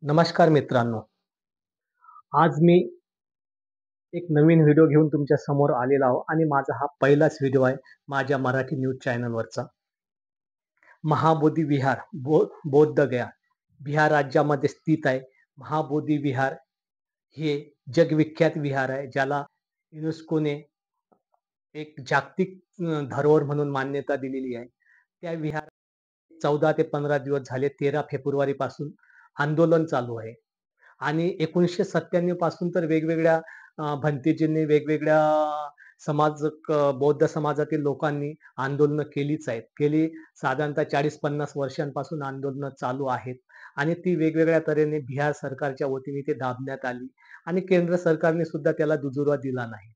नमस्कार मित्रांनो. आज मी एक नवीन व्हिडिओ घेऊन तुमच्या समोर आलेलो आहो आणि माझा हा पहिलाच व्हिडिओ आहे माझ्या मराठी न्यूज चॅनलवरचा. महाबोधी विहार बौद्ध गया बिहार राज्यामध्ये स्थित आहे. महाबोधी विहार हे जगविख्यात विहार आहे, ज्याला युनेस्कोने एक जागतिक धरोहर म्हणून मान्यता दिलेली आहे. त्या विहारात 14 ते 15 दिवस झाले. 13 फेब्रुवारी पासून आंदोलन चालू आहे. आणि 1997 पासून तर वेगवेगळ्या भंतेजींनी वेगवेगळ्या बौद्ध समाजातील लोकांनी आंदोलनं केलीच आहेत. गेली साधारणतः 40-50 वर्षांपासून आंदोलनं चालू आहेत आणि ती वेगवेगळ्या तऱ्हेने बिहार सरकारच्या वतीने ते दाबण्यात आली आणि केंद्र सरकारने सुद्धा त्याला दुजोरा दिला नाही.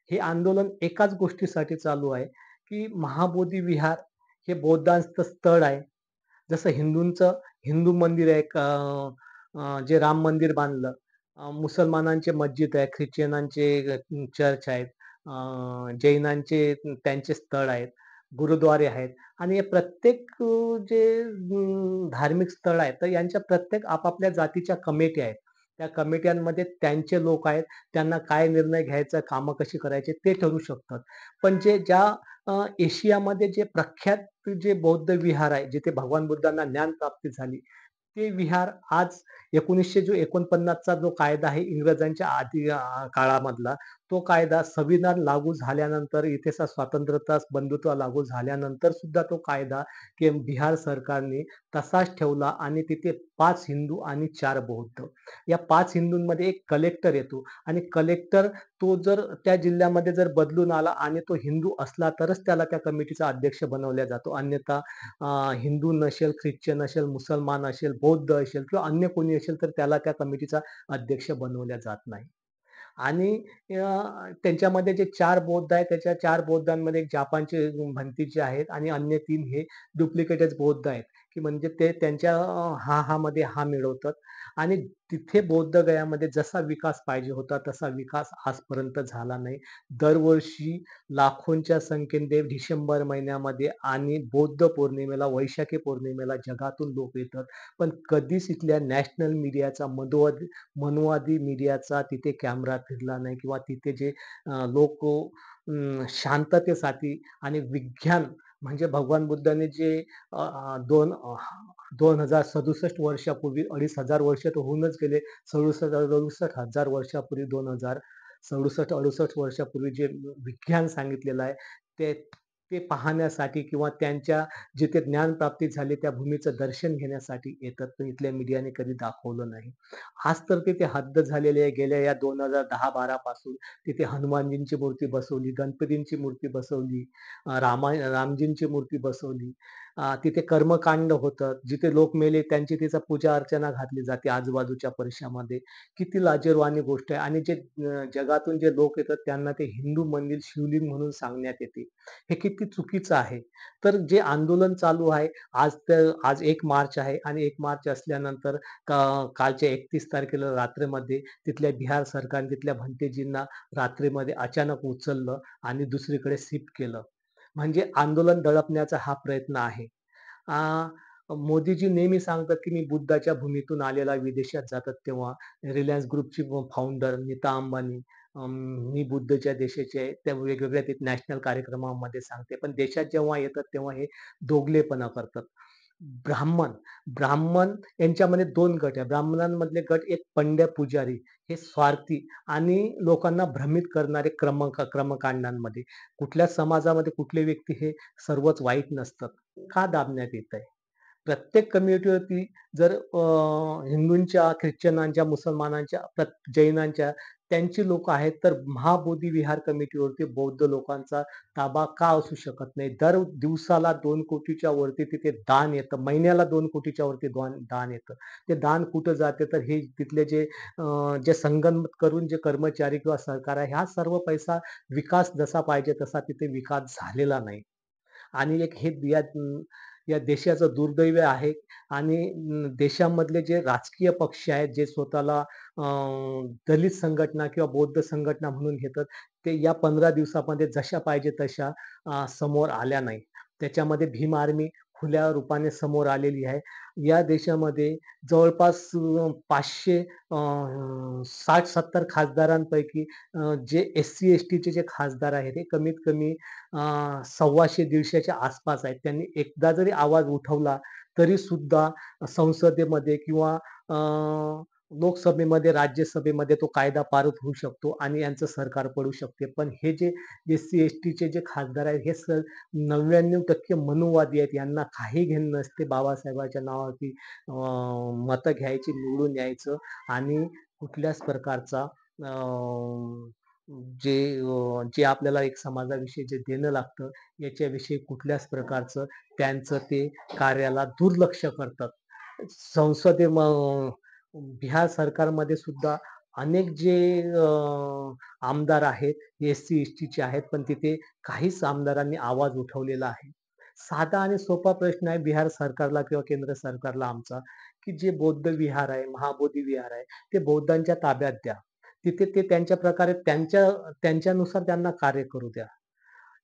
हे आंदोलन एकाच गोष्टीसाठी चालू आहे, की महाबोधी विहार हे बौद्धांचं स्थळ आहे. जसं हिंदू मंदिर आहे, जे राम मंदिर बांधलं. मुसलमानांचे मस्जिद आहे, ख्रिश्चनांचे चर्च आहेत, जैनांचे त्यांचे स्थळ आहेत, गुरुद्वारे आहेत आणि हे प्रत्येक जे धार्मिक स्थळ आहेत, तर यांच्या प्रत्येक आपापल्या जातीच्या कमिटी आहेत. त्या कमिट्यांमध्ये त्यांचे लोक आहेत. त्यांना काय निर्णय घ्यायचा, कामं कशी करायची ते ठरवू शकतात. पण एशियामध्ये जे प्रख्यात जे बौद्ध विहार आहे, जिथे भगवान बुद्धांना ज्ञानप्राप्ती झाली, ते विहार आज 1949चा जो कायदा आहे इंग्रजांच्या काळामधला, तो कायदा संविधान लागू झाल्यानंतर, इथे स्वातंत्र्यता, बंधुत्व लागू झाल्यानंतर सुद्धा तो कायदा बिहार सरकारने तसाच ठेवला आणि तिथे 5 हिंदू आणि 4 बौद्ध. या 5 हिंदूंमध्ये एक कलेक्टर येतो आणि कलेक्टर तो जर त्या जिल्ह्यामध्ये जर बदलून आला आणि तो हिंदू असला तरच त्याला त्या कमिटीचा अध्यक्ष बनवला जातो. अन्यथा हिंदू नसेल, ख्रिश्चन असेल, मुसलमान असेल, बौद्ध असेल किंवा अन्य कोणी असेल तर त्याला त्या कमिटीचा अध्यक्ष बनवल्या जात नाही. आणि त्यांच्यामध्ये जे 4 बौद्ध आहेत, त्याच्या 4 बौद्धांमध्ये एक जापानचे भंतीजी आहेत आणि अन्य 3 हे डुप्लिकेटच बौद्ध आहेत, की म्हणजे ते त्यांच्या मध्ये हा मिळवतात आणि तिथे बौद्ध गयामध्ये जसा विकास पाहिजे होता, तसा विकास आजपर्यंत झाला नाही. दरवर्षी लाखोंच्या संख्येने डिसेंबर महिन्यामध्ये आणि बौद्ध पौर्णिमेला, वैशाखी पौर्णिमेला जगातून लोक येतात. पण कधीच इथल्या नॅशनल मीडियाचा, मनुवादी मीडियाचा तिथे कॅमेरा फिरला नाही किंवा तिथे जे लोक शांततेसाठी आणि विज्ञान म्हणजे भगवान बुद्धांनी जे 2067 वर्षापूर्वी 2,500 वर्ष तर होऊनच गेले. 67,000 वर्षापूर्वी 2067-68 वर्षापूर्वी जे विज्ञान सांगितलेलं आहे, ते ते पाहण्यासाठी किंवा त्यांच्या जिथे ज्ञानप्राप्ती झाली त्या भूमीचं दर्शन घेण्यासाठी येतात. पण इथल्या मीडियाने कधी दाखवलं नाही. आज तर तिथे हद्द झालेली आहे. गेल्या या 2010-12 पासून तिथे हनुमानजींची मूर्ती बसवली, गणपतींची मूर्ती बसवली, रामजींची मूर्ती बसवली. तिथे कर्मकांड होतं. जिथे लोक मेले त्यांची तिथं पूजा अर्चना घातली जाते आजूबाजूच्या परिसरामध्ये. किती लाजिरवाणी गोष्ट आहे आणि जे जगातून जे लोक येतात त्यांना ते हिंदू मंदिर शिवलिंग म्हणून सांगण्यात येते. हे किती चुकीचं आहे. तर जे आंदोलन चालू आहे, आज 1 मार्च आहे आणि 1 मार्च असल्यानंतर कालच्या 31 तारखेला रात्रीमध्ये तिथल्या बिहार सरकारने तिथल्या भंतेजींना रात्रीमध्ये अचानक उचललं आणि दुसरीकडे शिफ्ट केलं. म्हणजे आंदोलन दडपण्याचा हा प्रयत्न आहे. आ, मोदीजी नेहमी सांगतात, की मी बुद्धाच्या भूमीतून आलेला विदेशात जातात तेव्हा रिलायन्स ग्रुपची फाउंडर नीता अंबानी मी बुद्धच्या देशाची आहे. त्या वेगवेगळ्या ते नॅशनल कार्यक्रमामध्ये सांगते. पण देशात जेव्हा येतात तेव्हा हे दोघलेपणा करतात. ब्राह्मण, ब्राह्मण यांच्यामध्ये 2 गट आहे. ब्राह्मणांमधले गट एक पंड्या पुजारी हे स्वार्थी आणि लोकांना भ्रमित करणारे कर्मकांडांमध्ये. कुठल्याच समाजामध्ये कुठली व्यक्ती हे सर्वच वाईट नसतात. का दाबण्यात येतंय? प्रत्येक कम्युनिटीवरती जर हिंदूंच्या, ख्रिश्चनांच्या, मुसलमानांच्या, जैनांच्या त्यांची लोकं आहेत, तर महाबोधी विहार कमिटीवरती बौद्ध लोकांचा ताबा का असू शकत नाही? दर दिवसाला 2 कोटीच्या वरती तिथे दान येतं. महिन्याला 2 कोटीच्या वरती दान येतं. ते दान कुठं जाते? तर हे तिथले जे संगनमत करून जे कर्मचारी किंवा सरकार आहे, हा सर्व पैसा विकास जसा पाहिजे तसा तिथे विकास झालेला नाही. आणि एक हे या देशाचं दुर्दैव आहे आणि देशामधले जे राजकीय पक्ष आहेत, जे स्वतःला दलित संघटना किंवा बौद्ध संघटना म्हणून घेतात, ते या 15 दिवसामध्ये जशा पाहिजे तशा समोर आल्या नाही. त्याच्यामध्ये भीम आर्मी खुल्या रूपाने समोर आलेली आहे. या देशामध्ये जवळपास 500 60-70 खासदारांपैकी जे एस-सी, एस-टीचे जे खासदार आहेत, हे कमीत कमी 125-150 च्या आसपास आहेत. त्यांनी एकदा जरी आवाज उठवला, तरी सुद्धा संसदेमध्ये किंवा लोकसभेमध्ये, राज्यसभेमध्ये तो कायदा पारित होऊ शकतो आणि यांचं सरकार पडू शकते. पण हे जे एस-सी, एस-टीचे जे खासदार आहेत, हे 99% मनुवादी आहेत. यांना काही घेणं नसते बाबासाहेबाच्या नावावरती मतं घ्यायची, निवडून यायचं आणि कुठल्याच प्रकारचा जे आपल्याला एक समाजाविषयी जे देणं लागतं, याच्याविषयी कुठल्याच प्रकारचं त्यांचं ते कार्याला दुर्लक्ष करतात. संसदे बिहार सरकारमध्ये सुद्धा अनेक जे आमदार आहेत, एस-सी, एस-टीचे आहेत, पण तिथे काहीच आमदारांनी आवाज उठवलेला आहे. साधा आणि सोपा प्रश्न आहे बिहार सरकारला किंवा केंद्र सरकारला आमचा, की जे बौद्ध विहार आहे, महाबोधी विहार आहे, ते बौद्धांच्या ताब्यात द्या. तिथे ते त्यांच्या प्रकारे त्यांच्यानुसार त्यांना कार्य करू द्या.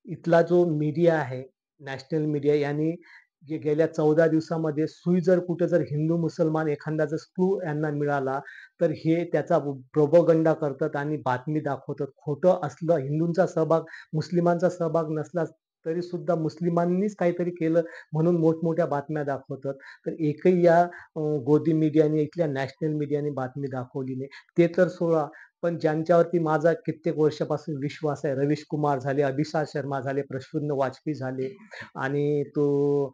इथला जो मीडिया आहे, नॅशनल मीडिया यांनी जे गेल्या 14 दिवसामध्ये सुई जर कुठे जर हिंदू, मुसलमान एखादा जर क्लू यांना मिळाला, तर हे त्याचा प्रोपगंडा करतात आणि बातमी दाखवतात. खोटं असलं, हिंदूंचा सहभाग, मुस्लिमांचा सहभाग नसला तरी सुद्धा मुस्लिमांनीच काहीतरी केलं म्हणून मोठमोठ्या बातम्या दाखवतात. तर एकही या गोदी मीडियाने, इथल्या नॅशनल मीडियाने बातमी दाखवली नाही. ते तर सोडा, पण ज्यांच्यावरती माझा कित्येक वर्षापासून विश्वास आहे, रवीश कुमार झाले, अभिषा शर्मा झाले, प्रसून्न वाजपेयी झाले आणि तो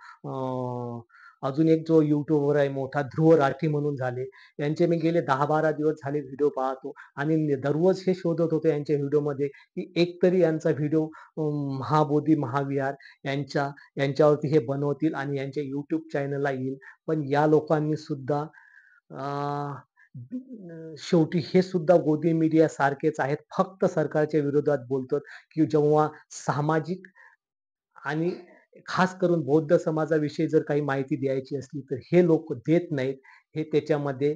अजून एक जो YouTubeवर आहे मोठा ध्रुव राठी म्हणून झाले. यांचे मी गेले 10-12 दिवस झाले व्हिडिओ पाहतो आणि दररोज हे शोधत होतो यांच्या व्हिडिओमध्ये, की एक तरी यांचा व्हिडिओ महाबोधी महाविहार यांच्यावरती हे बनवतील आणि यांच्या YouTube चॅनलला येईल. पण या लोकांनी सुद्धा अ, शेवटी हे सुद्धा गोदी मीडिया सारखेच आहेत. फक्त सरकारच्या विरोधात बोलतात, की जेव्हा सामाजिक आणि खास करून बौद्ध समाजाविषयी जर काही माहिती द्यायची असली, तर हे लोक देत नाहीत. हे त्याच्यामध्ये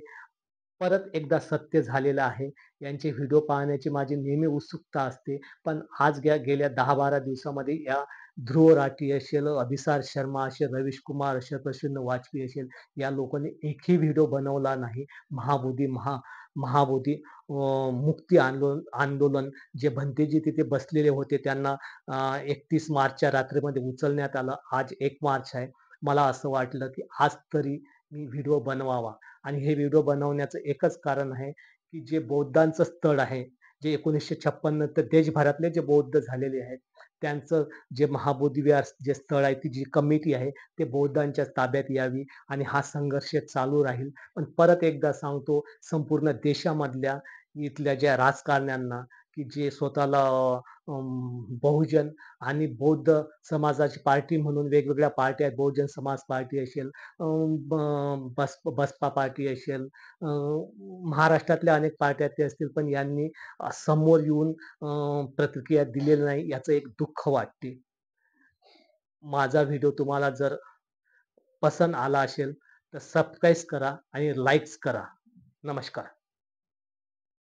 परत एकदा सत्य झालेलं आहे. यांचे व्हिडिओ पाहण्याची माझी नेहमी उत्सुकता असते. पण आज गेल्या 10-12 दिवसामध्ये या ध्रुव राठी असेल, अभिसार शर्मा असेल, रवीश कुमार असेल, प्रसन्न वाजपेयी असेल, या लोकांनी एकही व्हिडिओ बनवला नाही. महाबोधी मुक्ती आंदोलन जे भंतेजी तिथे बसलेले होते त्यांना 31 मार्चच्या रात्रीमध्ये उचलण्यात आलं. आज 1 मार्च आहे. मला असं वाटलं, की आज तरी मी व्हिडिओ बनवावा आणि हे व्हिडिओ बनवण्याचं एकच कारण आहे, की जे बौद्धांचं स्थळ आहे, जे 1956 नंतर देशभरातले जे बौद्ध झालेले आहेत, त्यांचं जे महाबोधी विहार जे स्थळ आहे, ती जी कमिटी आहे, ते बौद्धांच्या ताब्यात यावी आणि हा संघर्ष चालू राहील. पण परत एकदा सांगतो, संपूर्ण देशामधल्या इथल्या ज्या राजकारण्यांना, की जे स्वतःला बहुजन आणि बौद्ध समाजाची पार्टी म्हणून वेगवेगळ्या पार्ट्या आहेत. बहुजन समाज पार्टी असेल, अ, ब बसपा पार्टी असेल, महाराष्ट्रातल्या अनेक पार्ट्या ते असतील, पण यांनी समोर येऊन प्रतिक्रिया दिलेली नाही, याचं एक दुःख वाटते. माझा व्हिडिओ तुम्हाला जर पसंत आला असेल, तर सबस्क्राईब करा आणि लाईक्स करा. नमस्कार.